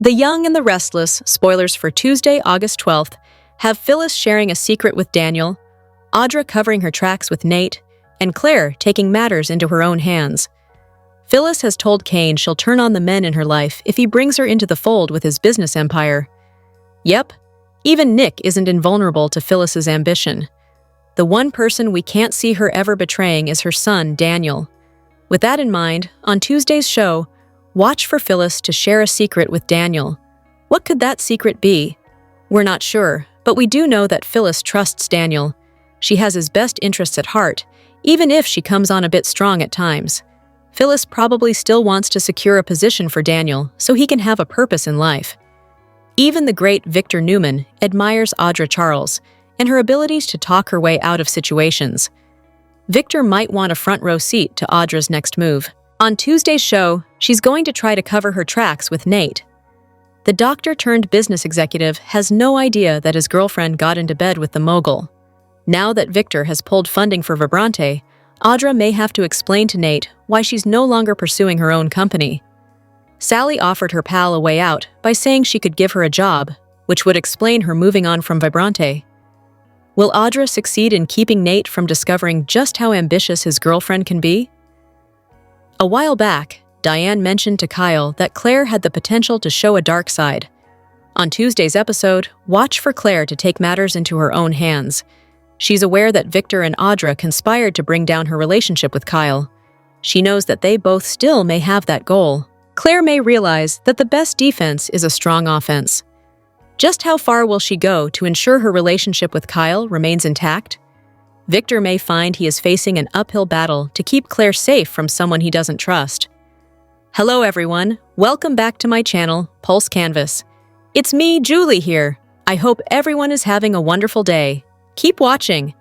The Young and the Restless, spoilers for Tuesday, August 12th, have Phyllis sharing a secret with Daniel, Audra covering her tracks with Nate, and Claire taking matters into her own hands. Phyllis has told Kane she'll turn on the men in her life if he brings her into the fold with his business empire. Yep, even Nick isn't invulnerable to Phyllis's ambition. The one person we can't see her ever betraying is her son, Daniel. With that in mind, on Tuesday's show, watch for Phyllis to share a secret with Daniel. What could that secret be? We're not sure, but we do know that Phyllis trusts Daniel. She has his best interests at heart, even if she comes on a bit strong at times. Phyllis probably still wants to secure a position for Daniel so he can have a purpose in life. Even the great Victor Newman admires Audra Charles and her abilities to talk her way out of situations. Victor might want a front-row seat to Audra's next move. On Tuesday's show, she's going to try to cover her tracks with Nate. The doctor-turned-business executive has no idea that his girlfriend got into bed with the mogul. Now that Victor has pulled funding for Vibrante, Audra may have to explain to Nate why she's no longer pursuing her own company. Sally offered her pal a way out by saying she could give her a job, which would explain her moving on from Vibrante. Will Audra succeed in keeping Nate from discovering just how ambitious his girlfriend can be? A while back, Diane mentioned to Kyle that Claire had the potential to show a dark side. On Tuesday's episode, watch for Claire to take matters into her own hands. She's aware that Victor and Audra conspired to bring down her relationship with Kyle. She knows that they both still may have that goal. Claire may realize that the best defense is a strong offense. Just how far will she go to ensure her relationship with Kyle remains intact? Victor may find he is facing an uphill battle to keep Claire safe from someone he doesn't trust. Hello everyone, welcome back to my channel, Pulse Canvas. It's me, Julie here. I hope everyone is having a wonderful day. Keep watching.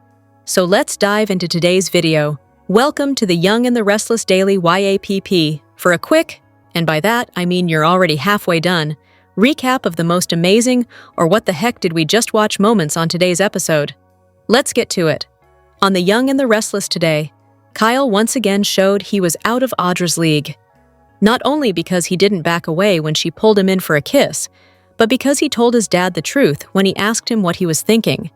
So let's dive into today's video. Welcome to the Young and the Restless Daily YAPP for a quick, and by that I mean you're already halfway done, recap of the most amazing or what the heck did we just watch moments on today's episode. Let's get to it. On The Young and the Restless today, Kyle once again showed he was out of Audra's league. Not only because he didn't back away when she pulled him in for a kiss, but because he told his dad the truth when he asked him what he was thinking.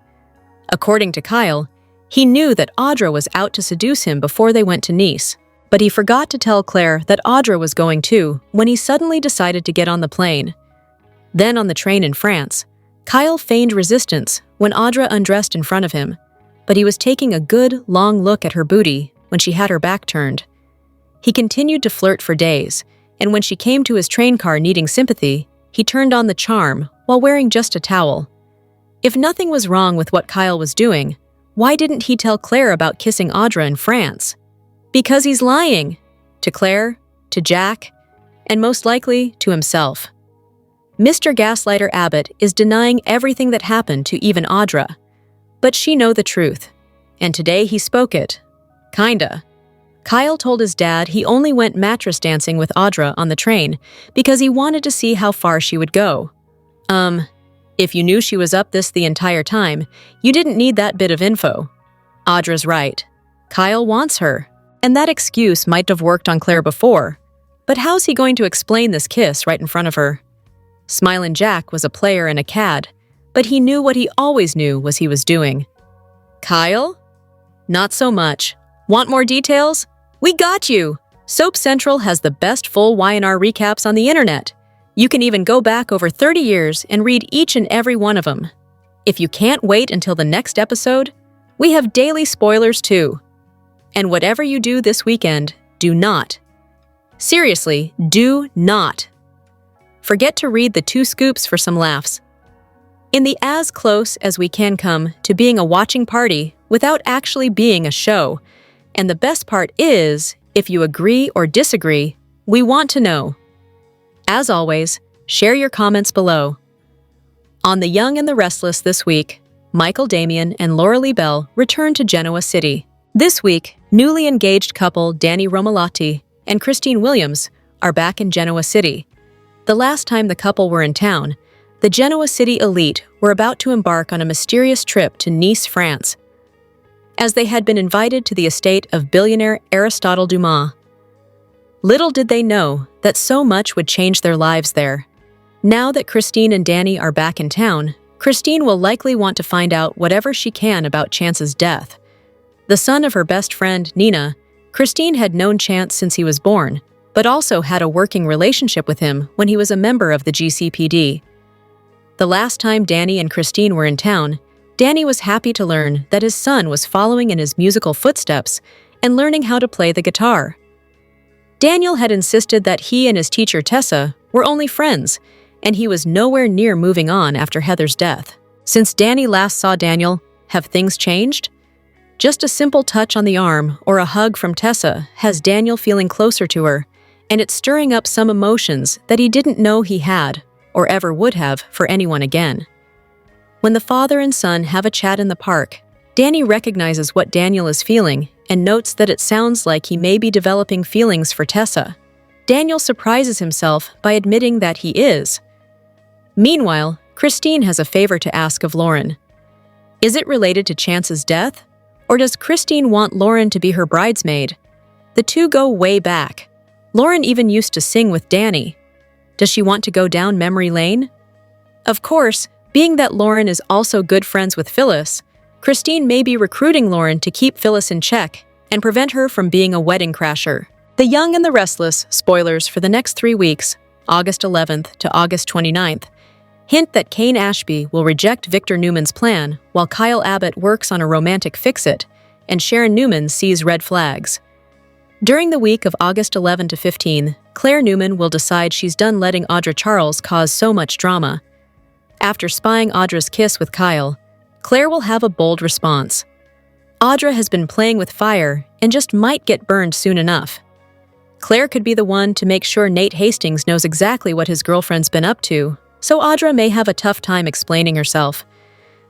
According to Kyle, he knew that Audra was out to seduce him before they went to Nice, but he forgot to tell Claire that Audra was going too when he suddenly decided to get on the plane. Then on the train in France, Kyle feigned resistance when Audra undressed in front of him, but he was taking a good, long look at her booty when she had her back turned. He continued to flirt for days, and when she came to his train car needing sympathy, he turned on the charm while wearing just a towel. If nothing was wrong with what Kyle was doing, why didn't he tell Claire about kissing Audra in France? Because he's lying. To Claire, to Jack, and most likely to himself. Mr. Gaslighter Abbott is denying everything that happened to even Audra. But she know the truth, and today he spoke it. Kinda. Kyle told his dad he only went mattress dancing with Audra on the train because he wanted to see how far she would go. If you knew she was up this the entire time, you didn't need that bit of info. Audra's right. Kyle wants her, and that excuse might have worked on Claire before. But how's he going to explain this kiss right in front of her? Smilin' Jack was a player and a cad, but he knew what he always knew was he was doing. Kyle? Not so much. Want more details? We got you! Soap Central has the best full Y&R recaps on the internet. You can even go back over 30 years and read each and every one of them. If you can't wait until the next episode, we have daily spoilers too. And whatever you do this weekend, do not. Seriously, do not. Forget to read the 2 scoops for some laughs. In the as close as we can come to being a watching party without actually being a show, and the best part is, if you agree or disagree, we want to know. As always, share your comments below. On The Young and the Restless this week, Michael Damian and Laura Lee Bell returned to Genoa City. This week, newly engaged couple Danny Romalotti and Christine Williams are back in Genoa City. The last time the couple were in town, the Genoa City elite were about to embark on a mysterious trip to Nice, France, as they had been invited to the estate of billionaire Aristotle Dumas. Little did they know that so much would change their lives there. Now that Christine and Danny are back in town, Christine will likely want to find out whatever she can about Chance's death. The son of her best friend, Nina, Christine had known Chance since he was born, but also had a working relationship with him when he was a member of the GCPD. The last time Danny and Christine were in town, Danny was happy to learn that his son was following in his musical footsteps and learning how to play the guitar. Daniel had insisted that he and his teacher Tessa were only friends, and he was nowhere near moving on after Heather's death. Since Danny last saw Daniel, have things changed? Just a simple touch on the arm or a hug from Tessa has Daniel feeling closer to her, and it's stirring up some emotions that he didn't know he had or ever would have for anyone again. When the father and son have a chat in the park, Danny recognizes what Daniel is feeling and notes that it sounds like he may be developing feelings for Tessa. Daniel surprises himself by admitting that he is. Meanwhile, Christine has a favor to ask of Lauren. Is it related to Chance's death? Or does Christine want Lauren to be her bridesmaid? The two go way back. Lauren even used to sing with Danny. Does she want to go down memory lane? Of course, being that Lauren is also good friends with Phyllis, Christine may be recruiting Lauren to keep Phyllis in check and prevent her from being a wedding crasher. The Young and the Restless spoilers for the next 3 weeks, August 11th to August 29th, hint that Kane Ashby will reject Victor Newman's plan while Kyle Abbott works on a romantic fix-it and Sharon Newman sees red flags. During the week of August 11 to 15, Claire Newman will decide she's done letting Audra Charles cause so much drama. After spying Audra's kiss with Kyle, Claire will have a bold response. Audra has been playing with fire and just might get burned soon enough. Claire could be the one to make sure Nate Hastings knows exactly what his girlfriend's been up to, so Audra may have a tough time explaining herself.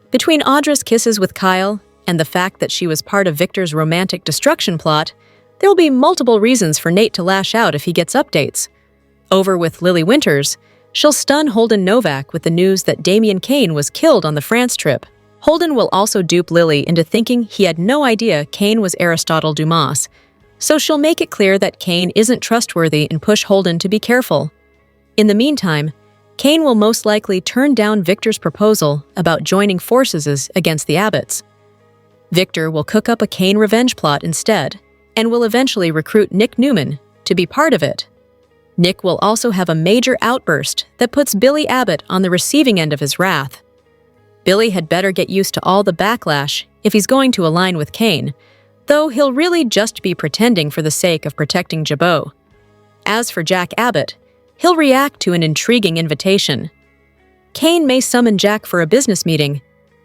Between Audra's kisses with Kyle and the fact that she was part of Victor's romantic destruction plot, there will be multiple reasons for Nate to lash out if he gets updates. Over with Lily Winters, she'll stun Holden Novak with the news that Damian Kane was killed on the France trip. Holden will also dupe Lily into thinking he had no idea Kane was Aristotle Dumas, so she'll make it clear that Kane isn't trustworthy and push Holden to be careful. In the meantime, Kane will most likely turn down Victor's proposal about joining forces against the Abbotts. Victor will cook up a Kane revenge plot instead, and will eventually recruit Nick Newman to be part of it. Nick will also have a major outburst that puts Billy Abbott on the receiving end of his wrath. Billy had better get used to all the backlash if he's going to align with Kane, though he'll really just be pretending for the sake of protecting Jabot. As for Jack Abbott, he'll react to an intriguing invitation. Kane may summon Jack for a business meeting,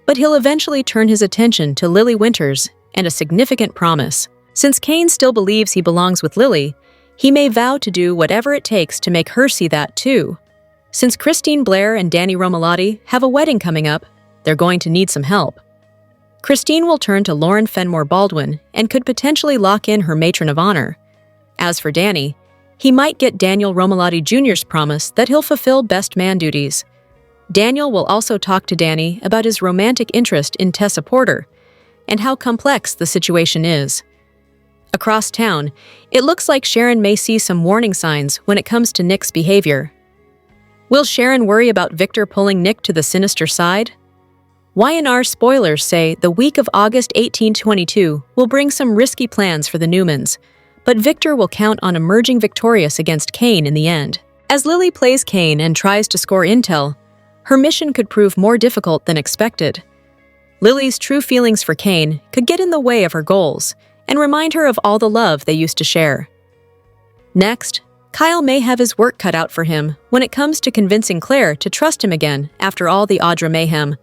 but he'll eventually turn his attention to Lily Winters and a significant promise. Since Kane still believes he belongs with Lily, he may vow to do whatever it takes to make her see that too. Since Christine Blair and Danny Romalotti have a wedding coming up, they're going to need some help. Christine will turn to Lauren Fenmore Baldwin and could potentially lock in her matron of honor. As for Danny, he might get Daniel Romalotti Jr.'s promise that he'll fulfill best man duties. Daniel will also talk to Danny about his romantic interest in Tessa Porter and how complex the situation is. Across town, it looks like Sharon may see some warning signs when it comes to Nick's behavior. Will Sharon worry about Victor pulling Nick to the sinister side? Y&R spoilers say the week of August 1822 will bring some risky plans for the Newmans, but Victor will count on emerging victorious against Kane in the end. As Lily plays Kane and tries to score intel, her mission could prove more difficult than expected. Lily's true feelings for Kane could get in the way of her goals and remind her of all the love they used to share. Next, Kyle may have his work cut out for him when it comes to convincing Claire to trust him again after all the Audra mayhem.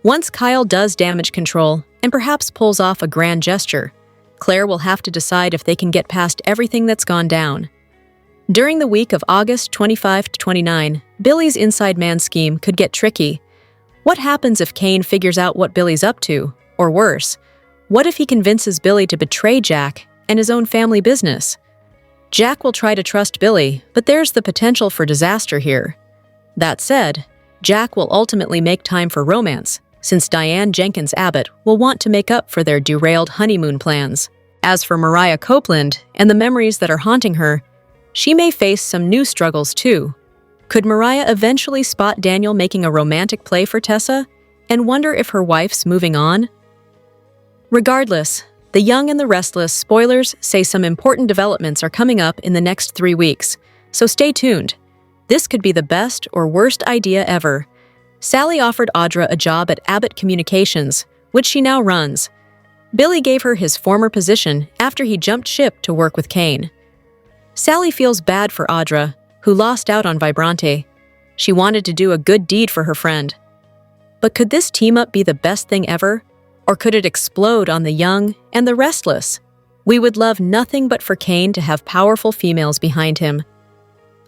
Once Kyle does damage control and perhaps pulls off a grand gesture, Claire will have to decide if they can get past everything that's gone down. During the week of August 25 to 29, Billy's inside man scheme could get tricky. What happens if Kane figures out what Billy's up to? Or worse, what if he convinces Billy to betray Jack and his own family business? Jack will try to trust Billy, but there's the potential for disaster here. That said, Jack will ultimately make time for romance, since Diane Jenkins Abbott will want to make up for their derailed honeymoon plans. As for Mariah Copeland and the memories that are haunting her, she may face some new struggles too. Could Mariah eventually spot Daniel making a romantic play for Tessa and wonder if her wife's moving on? Regardless, The Young and the Restless spoilers say some important developments are coming up in the next 3 weeks, so stay tuned. This could be the best or worst idea ever. Sally offered Audra a job at Abbott Communications, which she now runs. Billy gave her his former position after he jumped ship to work with Kane. Sally feels bad for Audra, who lost out on Vibrante. She wanted to do a good deed for her friend. But could this team-up be the best thing ever? Or could it explode on The Young and the Restless? We would love nothing but for Kane to have powerful females behind him.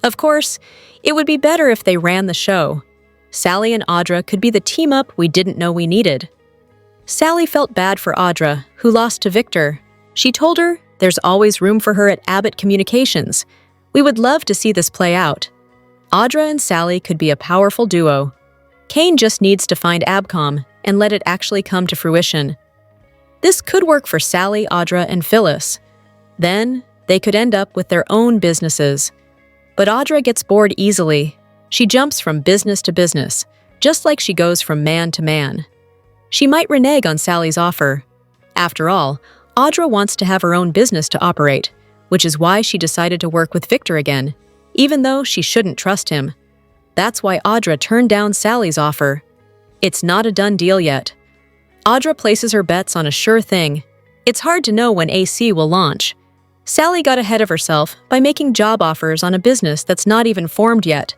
Of course, it would be better if they ran the show. Sally and Audra could be the team-up we didn't know we needed. Sally felt bad for Audra, who lost to Victor. She told her there's always room for her at Abbott Communications. We would love to see this play out. Audra and Sally could be a powerful duo. Kane just needs to find Abcom and let it actually come to fruition. This could work for Sally, Audra, and Phyllis. Then, they could end up with their own businesses. But Audra gets bored easily. She jumps from business to business, just like she goes from man to man. She might renege on Sally's offer. After all, Audra wants to have her own business to operate, which is why she decided to work with Victor again, even though she shouldn't trust him. That's why Audra turned down Sally's offer. It's not a done deal yet. Audra places her bets on a sure thing. It's hard to know when AC will launch. Sally got ahead of herself by making job offers on a business that's not even formed yet.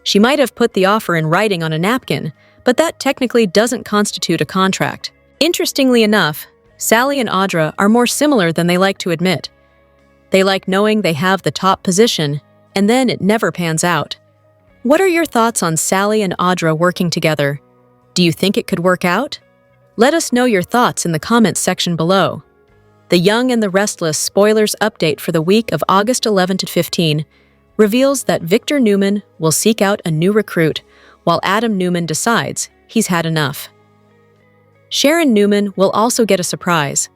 She might have put the offer in writing on a napkin, but that technically doesn't constitute a contract. Interestingly enough, Sally and Audra are more similar than they like to admit. They like knowing they have the top position, and then it never pans out. What are your thoughts on Sally and Audra working together? Do you think it could work out? Let us know your thoughts in the comments section below. The Young and the Restless spoilers update for the week of August 11 to 15 reveals that Victor Newman will seek out a new recruit, while Adam Newman decides he's had enough. Sharon Newman will also get a surprise.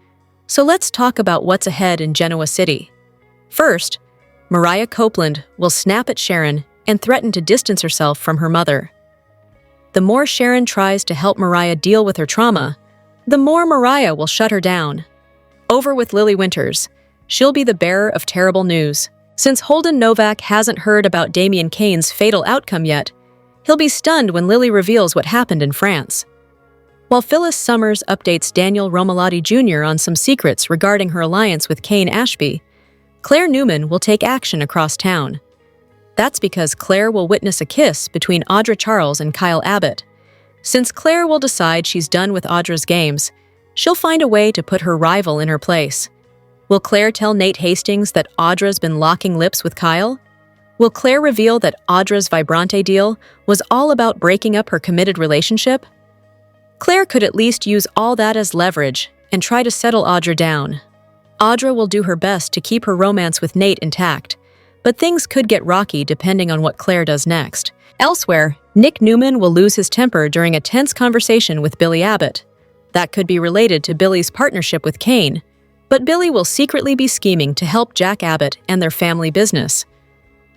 So let's talk about what's ahead in Genoa City. First, Mariah Copeland will snap at Sharon and threaten to distance herself from her mother. The more Sharon tries to help Mariah deal with her trauma, the more Mariah will shut her down. Over with Lily Winters. She'll be the bearer of terrible news. Since Holden Novak hasn't heard about Damian Kane's fatal outcome yet, he'll be stunned when Lily reveals what happened in France. While Phyllis Summers updates Daniel Romalotti Jr. on some secrets regarding her alliance with Kane Ashby, Claire Newman will take action across town. That's because Claire will witness a kiss between Audra Charles and Kyle Abbott. Since Claire will decide she's done with Audra's games, she'll find a way to put her rival in her place. Will Claire tell Nate Hastings that Audra's been locking lips with Kyle? Will Claire reveal that Audra's Vibrante deal was all about breaking up her committed relationship? Claire could at least use all that as leverage and try to settle Audra down. Audra will do her best to keep her romance with Nate intact, but things could get rocky depending on what Claire does next. Elsewhere, Nick Newman will lose his temper during a tense conversation with Billy Abbott. That could be related to Billy's partnership with Kane, but Billy will secretly be scheming to help Jack Abbott and their family business.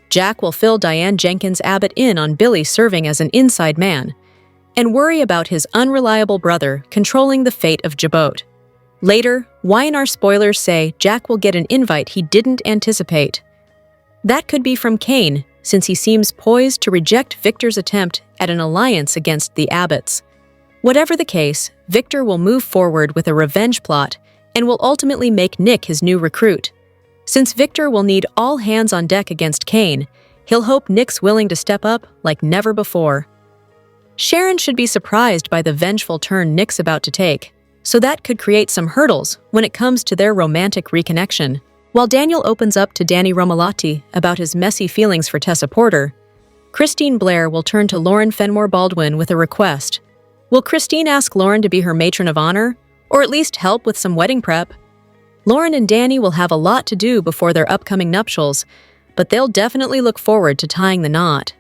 Jack will fill Diane Jenkins Abbott in on Billy serving as an inside man, and worry about his unreliable brother controlling the fate of Jabot. Later, Y&R spoilers say Jack will get an invite he didn't anticipate. That could be from Kane, since he seems poised to reject Victor's attempt at an alliance against the Abbotts. Whatever the case, Victor will move forward with a revenge plot and will ultimately make Nick his new recruit. Since Victor will need all hands on deck against Kane, he'll hope Nick's willing to step up like never before. Sharon should be surprised by the vengeful turn Nick's about to take, so that could create some hurdles when it comes to their romantic reconnection. While Daniel opens up to Danny Romalotti about his messy feelings for Tessa Porter, Christine Blair will turn to Lauren Fenmore Baldwin with a request. Will Christine ask Lauren to be her matron of honor, or at least help with some wedding prep? Lauren and Danny will have a lot to do before their upcoming nuptials, but they'll definitely look forward to tying the knot.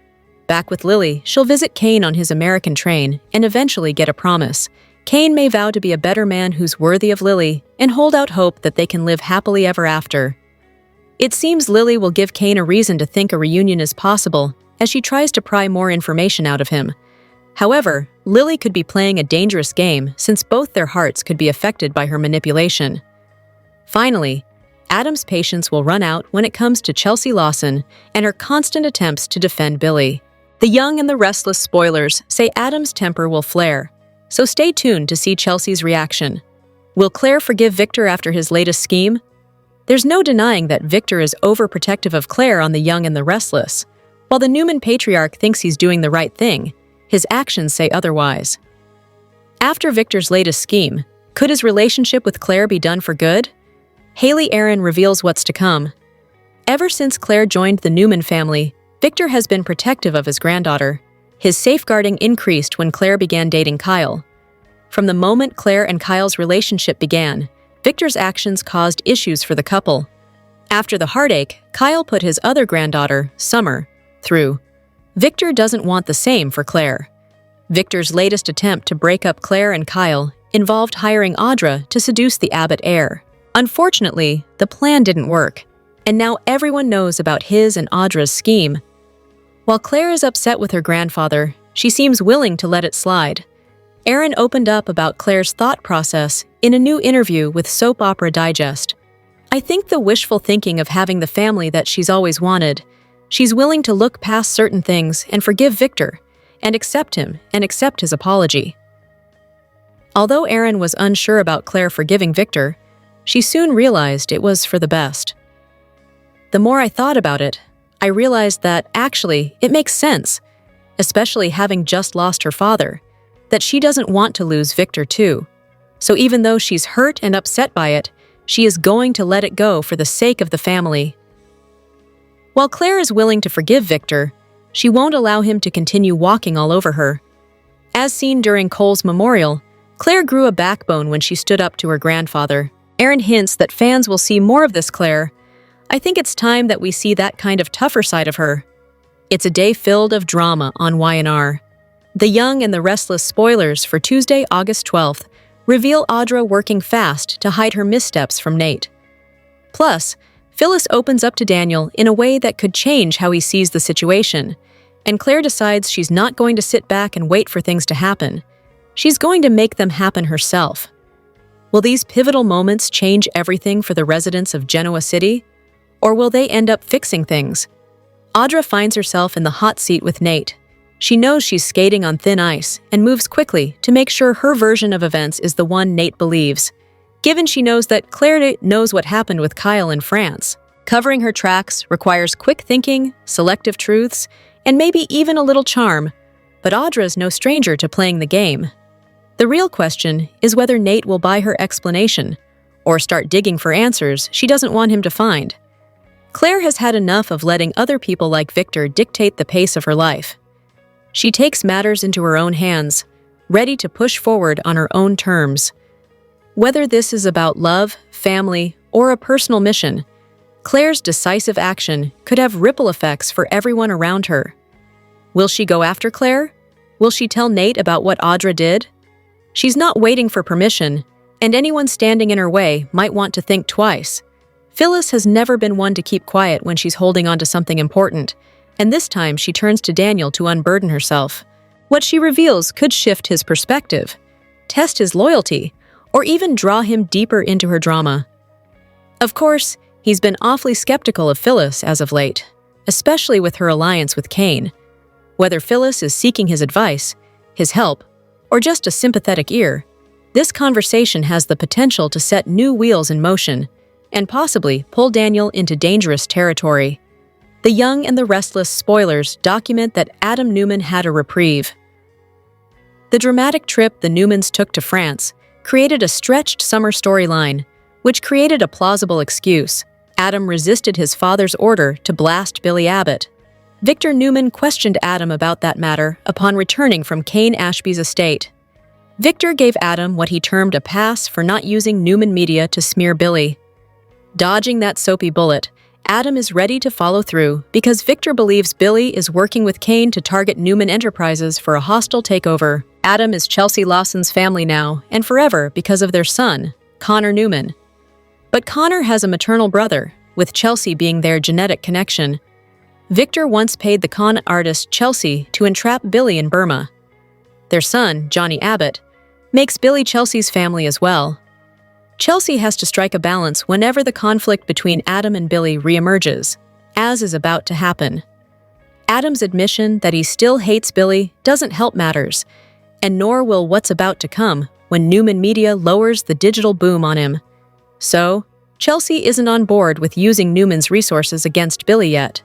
Back with Lily, she'll visit Kane on his American train and eventually get a promise. Kane may vow to be a better man who's worthy of Lily and hold out hope that they can live happily ever after. It seems Lily will give Kane a reason to think a reunion is possible, as she tries to pry more information out of him. However, Lily could be playing a dangerous game since both their hearts could be affected by her manipulation. Finally, Adam's patience will run out when it comes to Chelsea Lawson and her constant attempts to defend Billy. The Young and the Restless spoilers say Adam's temper will flare, so stay tuned to see Chelsea's reaction. Will Claire forgive Victor after his latest scheme? There's no denying that Victor is overprotective of Claire on The Young and the Restless. While the Newman patriarch thinks he's doing the right thing, his actions say otherwise. After Victor's latest scheme, could his relationship with Claire be done for good? Haley Aaron reveals what's to come. Ever since Claire joined the Newman family, Victor has been protective of his granddaughter. His safeguarding increased when Claire began dating Kyle. From the moment Claire and Kyle's relationship began, Victor's actions caused issues for the couple. After the heartache, Kyle put his other granddaughter, Summer, through. Victor doesn't want the same for Claire. Victor's latest attempt to break up Claire and Kyle involved hiring Audra to seduce the Abbott heir. Unfortunately, the plan didn't work, and now everyone knows about his and Audra's scheme. While Claire is upset with her grandfather, she seems willing to let it slide. Aaron opened up about Claire's thought process in a new interview with Soap Opera Digest. "I think the wishful thinking of having the family that she's always wanted. She's willing to look past certain things and forgive Victor, and accept him and accept his apology." Although Aaron was unsure about Claire forgiving Victor, she soon realized it was for the best. "The more I thought about it, I realized that, actually, it makes sense, especially having just lost her father, that she doesn't want to lose Victor too. So even though she's hurt and upset by it, she is going to let it go for the sake of the family." While Claire is willing to forgive Victor, she won't allow him to continue walking all over her. As seen during Cole's memorial, Claire grew a backbone when she stood up to her grandfather. Aaron hints that fans will see more of this Claire. "I think it's time that we see that kind of tougher side of her." It's a day filled of drama on Y&R. The Young and the Restless spoilers for Tuesday, August 12th, reveal Audra working fast to hide her missteps from Nate. Plus, Phyllis opens up to Daniel in a way that could change how he sees the situation, and Claire decides she's not going to sit back and wait for things to happen. She's going to make them happen herself. Will these pivotal moments change everything for the residents of Genoa City? Or will they end up fixing things? Audra finds herself in the hot seat with Nate. She knows she's skating on thin ice and moves quickly to make sure her version of events is the one Nate believes, given she knows that Claire knows what happened with Kyle in France. Covering her tracks requires quick thinking, selective truths, and maybe even a little charm, but Audra's no stranger to playing the game. The real question is whether Nate will buy her explanation, or start digging for answers she doesn't want him to find. Claire has had enough of letting other people like Victor dictate the pace of her life. She takes matters into her own hands, ready to push forward on her own terms. Whether this is about love, family, or a personal mission, Claire's decisive action could have ripple effects for everyone around her. Will she go after Claire? Will she tell Nate about what Audra did? She's not waiting for permission, and anyone standing in her way might want to think twice. Phyllis has never been one to keep quiet when she's holding on to something important, and this time she turns to Daniel to unburden herself. What she reveals could shift his perspective, test his loyalty, or even draw him deeper into her drama. Of course, he's been awfully skeptical of Phyllis as of late, especially with her alliance with Kane. Whether Phyllis is seeking his advice, his help, or just a sympathetic ear, this conversation has the potential to set new wheels in motion and possibly pull Daniel into dangerous territory. The Young and the Restless spoilers document that Adam Newman had a reprieve. The dramatic trip the Newmans took to France created a stretched summer storyline, which created a plausible excuse. Adam resisted his father's order to blast Billy Abbott. Victor Newman questioned Adam about that matter upon returning from Kane Ashby's estate. Victor gave Adam what he termed a pass for not using Newman media to smear Billy. Dodging that soapy bullet, Adam is ready to follow through because Victor believes Billy is working with Kane to target Newman Enterprises for a hostile takeover. Adam is Chelsea Lawson's family now and forever because of their son, Connor Newman. But Connor has a maternal brother, with Chelsea being their genetic connection. Victor once paid the con artist Chelsea to entrap Billy in Burma. Their son, Johnny Abbott, makes Billy Chelsea's family as well. Chelsea has to strike a balance whenever the conflict between Adam and Billy reemerges, as is about to happen. Adam's admission that he still hates Billy doesn't help matters, and nor will what's about to come when Newman Media lowers the digital boom on him. So, Chelsea isn't on board with using Newman's resources against Billy yet.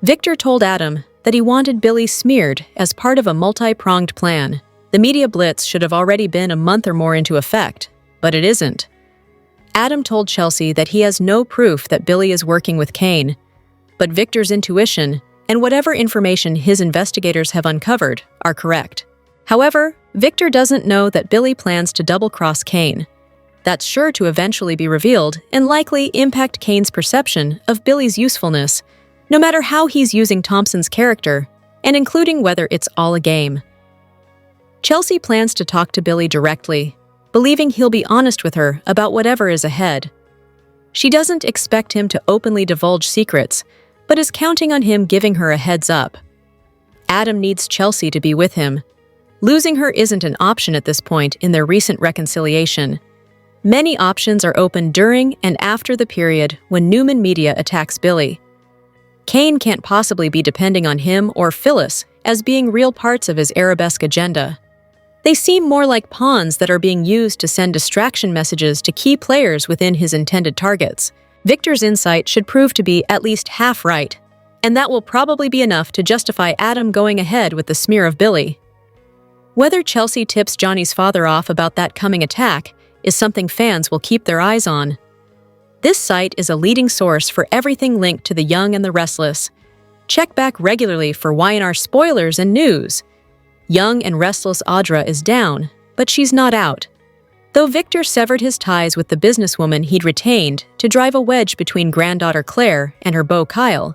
Victor told Adam that he wanted Billy smeared as part of a multi-pronged plan. The media blitz should have already been a month or more into effect, but it isn't. Adam told Chelsea that he has no proof that Billy is working with Kane, but Victor's intuition and whatever information his investigators have uncovered are correct. However, Victor doesn't know that Billy plans to double-cross Kane. That's sure to eventually be revealed and likely impact Kane's perception of Billy's usefulness, no matter how he's using Thompson's character, and including whether it's all a game. Chelsea plans to talk to Billy directly, believing he'll be honest with her about whatever is ahead. She doesn't expect him to openly divulge secrets, but is counting on him giving her a heads up. Adam needs Chelsea to be with him. Losing her isn't an option at this point in their recent reconciliation. Many options are open during and after the period when Newman Media attacks Billy. Kane can't possibly be depending on him or Phyllis as being real parts of his arabesque agenda. They seem more like pawns that are being used to send distraction messages to key players within his intended targets. Victor's insight should prove to be at least half right, and that will probably be enough to justify Adam going ahead with the smear of Billy. Whether Chelsea tips Johnny's father off about that coming attack is something fans will keep their eyes on. This site is a leading source for everything linked to the young and the restless. Check back regularly for Y&R spoilers and news. Young and restless Audra is down, but she's not out. Though Victor severed his ties with the businesswoman he'd retained to drive a wedge between granddaughter Claire and her beau Kyle,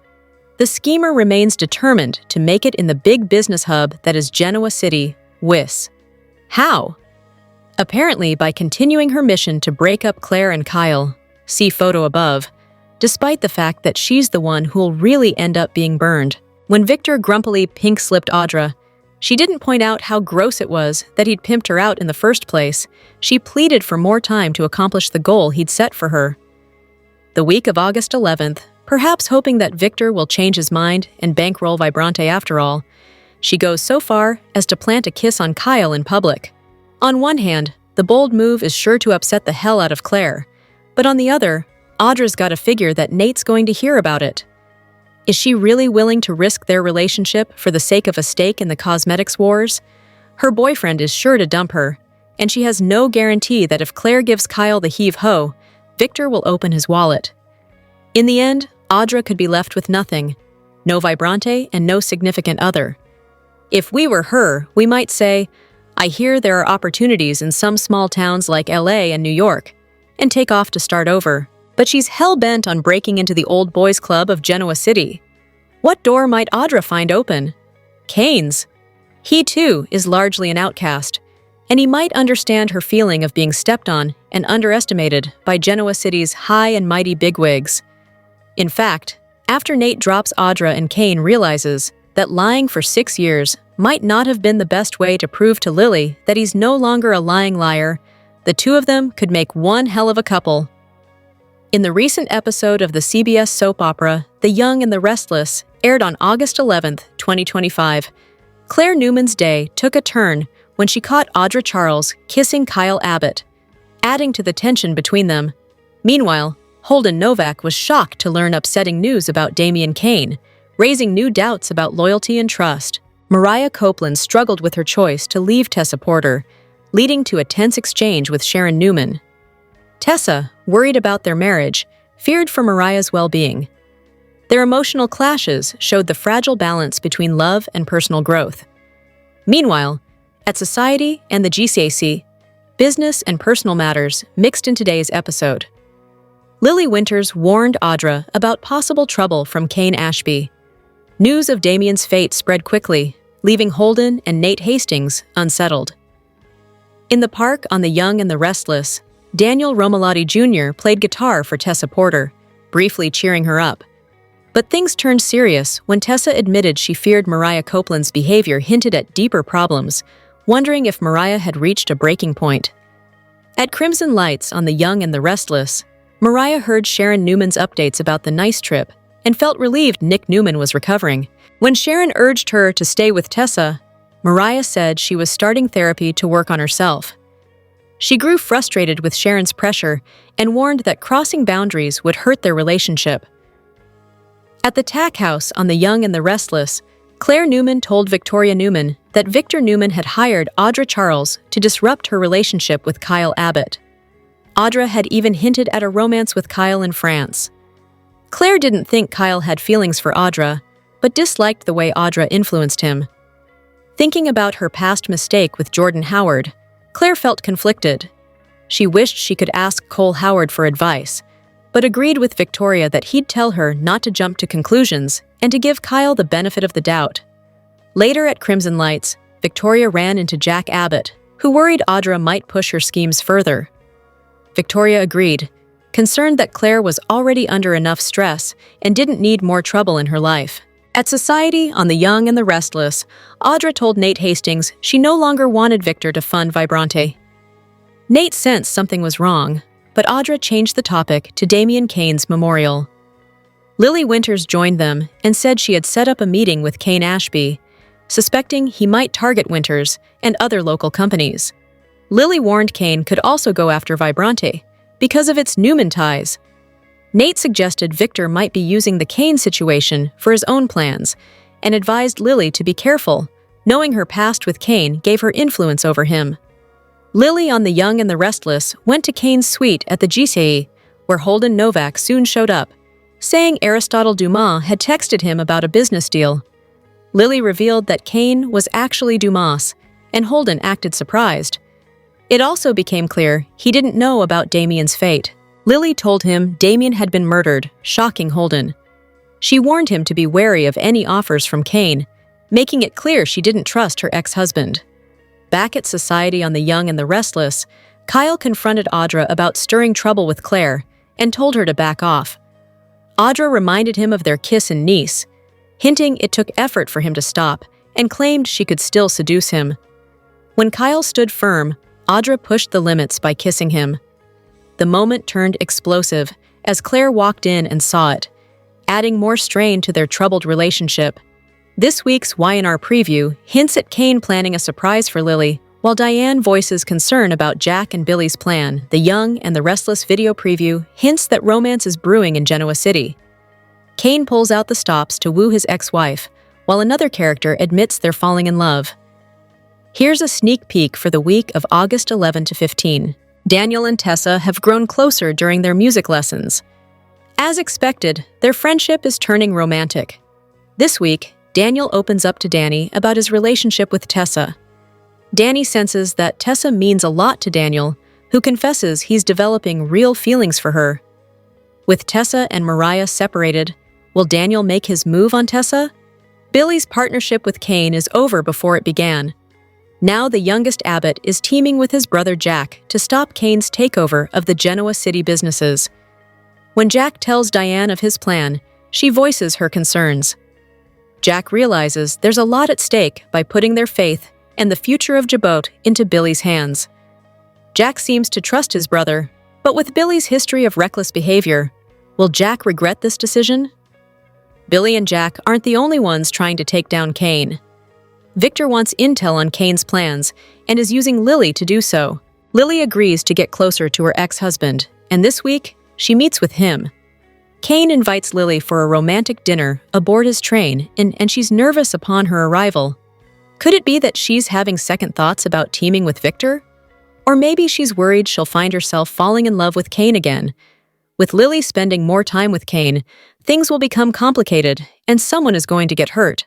the schemer remains determined to make it in the big business hub that is Genoa City, Wis. How? Apparently by continuing her mission to break up Claire and Kyle, see photo above, despite the fact that she's the one who'll really end up being burned. When Victor grumpily pink-slipped Audra, she didn't point out how gross it was that he'd pimped her out in the first place. She pleaded for more time to accomplish the goal he'd set for her. The week of August 11th, perhaps hoping that Victor will change his mind and bankroll Vibrante after all, she goes so far as to plant a kiss on Kyle in public. On one hand, the bold move is sure to upset the hell out of Claire, but on the other, Audra's got to figure that Nate's going to hear about it. Is she really willing to risk their relationship for the sake of a stake in the cosmetics wars? Her boyfriend is sure to dump her, and she has no guarantee that if Claire gives Kyle the heave-ho, Victor will open his wallet. In the end, Audra could be left with nothing, no Vibrante and no significant other. If we were her, we might say, I hear there are opportunities in some small towns like LA and New York, and take off to start over. But she's hell-bent on breaking into the old boys club of Genoa City. What door might Audra find open? Kane's. He, too, is largely an outcast, and he might understand her feeling of being stepped on and underestimated by Genoa City's high and mighty bigwigs. In fact, after Nate drops Audra and Kane realizes that lying for 6 years might not have been the best way to prove to Lily that he's no longer a lying liar, the two of them could make one hell of a couple. In the recent episode of the CBS soap opera, The Young and the Restless, aired on August 11th, 2025, Claire Newman's day took a turn when she caught Audra Charles kissing Kyle Abbott, adding to the tension between them. Meanwhile, Holden Novak was shocked to learn upsetting news about Damian Kane, raising new doubts about loyalty and trust. Mariah Copeland struggled with her choice to leave Tessa Porter, leading to a tense exchange with Sharon Newman. Tessa, worried about their marriage, feared for Mariah's well-being. Their emotional clashes showed the fragile balance between love and personal growth. Meanwhile, at Society and the GCAC, business and personal matters mixed in today's episode. Lily Winters warned Audra about possible trouble from Kane Ashby. News of Damian's fate spread quickly, leaving Holden and Nate Hastings unsettled. In the park on The Young and the Restless, Daniel Romalotti Jr. played guitar for Tessa Porter, briefly cheering her up. But things turned serious when Tessa admitted she feared Mariah Copeland's behavior hinted at deeper problems, wondering if Mariah had reached a breaking point. At Crimson Lights on The Young and the Restless, Mariah heard Sharon Newman's updates about the Nice trip and felt relieved Nick Newman was recovering. When Sharon urged her to stay with Tessa, Mariah said she was starting therapy to work on herself. She grew frustrated with Sharon's pressure and warned that crossing boundaries would hurt their relationship. At the Tack House on The Young and the Restless, Claire Newman told Victoria Newman that Victor Newman had hired Audra Charles to disrupt her relationship with Kyle Abbott. Audra had even hinted at a romance with Kyle in France. Claire didn't think Kyle had feelings for Audra, but disliked the way Audra influenced him. Thinking about her past mistake with Jordan Howard, Claire felt conflicted. She wished she could ask Cole Howard for advice, but agreed with Victoria that he'd tell her not to jump to conclusions and to give Kyle the benefit of the doubt. Later at Crimson Lights, Victoria ran into Jack Abbott, who worried Audra might push her schemes further. Victoria agreed, concerned that Claire was already under enough stress and didn't need more trouble in her life. At Society on The Young and the Restless, Audra told Nate Hastings she no longer wanted Victor to fund Vibrante. Nate sensed something was wrong, but Audra changed the topic to Damian Cain's memorial. Lily Winters joined them and said she had set up a meeting with Cain Ashby, suspecting he might target Winters and other local companies. Lily warned Cain could also go after Vibrante because of its Newman ties. Nate suggested Victor might be using the Cain situation for his own plans and advised Lily to be careful, knowing her past with Cain gave her influence over him. Lily on The Young and the Restless went to Cain's suite at the GCE, where Holden Novak soon showed up, saying Aristotle Dumas had texted him about a business deal. Lily revealed that Cain was actually Dumas, and Holden acted surprised. It also became clear he didn't know about Damien's fate. Lily told him Damien had been murdered, shocking Holden. She warned him to be wary of any offers from Cain, making it clear she didn't trust her ex-husband. Back at Society on The Young and the Restless, Kyle confronted Audra about stirring trouble with Claire and told her to back off. Audra reminded him of their kiss in Nice, hinting it took effort for him to stop, and claimed she could still seduce him. When Kyle stood firm, Audra pushed the limits by kissing him. The moment turned explosive as Claire walked in and saw it, adding more strain to their troubled relationship. This week's Y&R preview hints at Cain planning a surprise for Lily, while Diane voices concern about Jack and Billy's plan. The Young and the Restless video preview hints that romance is brewing in Genoa City. Cain pulls out the stops to woo his ex-wife, while another character admits they're falling in love. Here's a sneak peek for the week of August 11 to 15. Daniel and Tessa have grown closer during their music lessons. As expected, their friendship is turning romantic. This week, Daniel opens up to Danny about his relationship with Tessa. Danny senses that Tessa means a lot to Daniel, who confesses he's developing real feelings for her. With Tessa and Mariah separated, will Daniel make his move on Tessa? Billy's partnership with Cain is over before it began. Now the youngest Abbott is teaming with his brother Jack to stop Cain's takeover of the Genoa City businesses. When Jack tells Diane of his plan, she voices her concerns. Jack realizes there's a lot at stake by putting their faith and the future of Jabot into Billy's hands. Jack seems to trust his brother, but with Billy's history of reckless behavior, will Jack regret this decision? Billy and Jack aren't the only ones trying to take down Cain. Victor wants intel on Cain's plans and is using Lily to do so. Lily agrees to get closer to her ex-husband, and this week, she meets with him. Cain invites Lily for a romantic dinner aboard his train, and she's nervous upon her arrival. Could it be that she's having second thoughts about teaming with Victor? Or maybe she's worried she'll find herself falling in love with Cain again. With Lily spending more time with Cain, things will become complicated, and someone is going to get hurt.